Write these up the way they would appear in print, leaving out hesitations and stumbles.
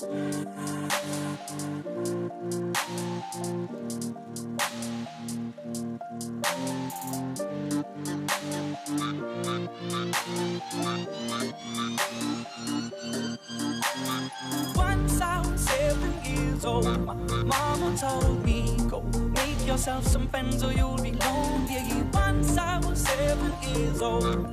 Once I was 7 years old, my mama told me, go make yourself some friends or you'll be lonely. Once I was 7 years old.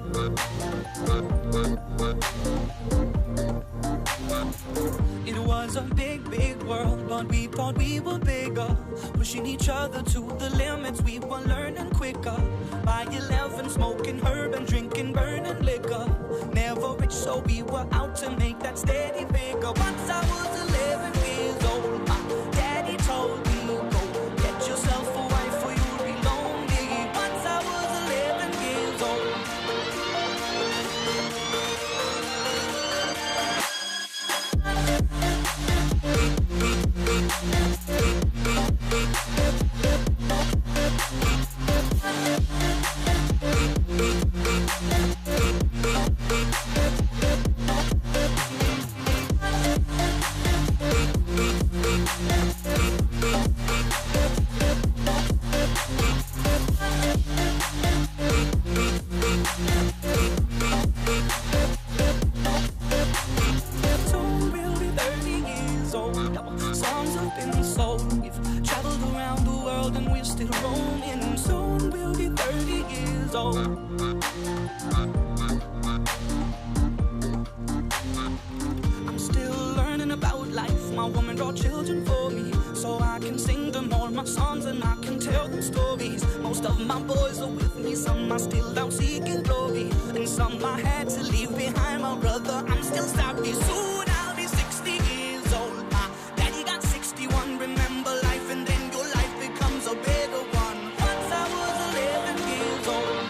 It was a big, big world, but we thought we were bigger. Pushing each other to the limits, we were learning quicker. By 11, smoking herb and drinking burning liquor. Never rich, so we were out to make that steady figure. Once I was 11 years old, my daddy told me, go get yourself a wife or you'll be lonely. Once I was 11 years old. Soon we'll be 30 years old. Our songs have been sold. We've traveled around the world and we're still roaming. Soon we'll be 30 years old. I'm still learning about life. My woman brought children for me, so I can sing them all my songs and I can tell them stories. Most of my boys are with me, some are still out seeking glory, and some I had to leave behind. My brother, I'm still sorry. Soon I'll be 60 years old. My daddy got 61. Remember life and then your life becomes a better one. Once I was 11 years old.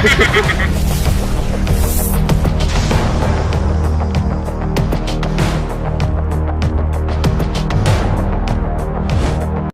Ha ha ha!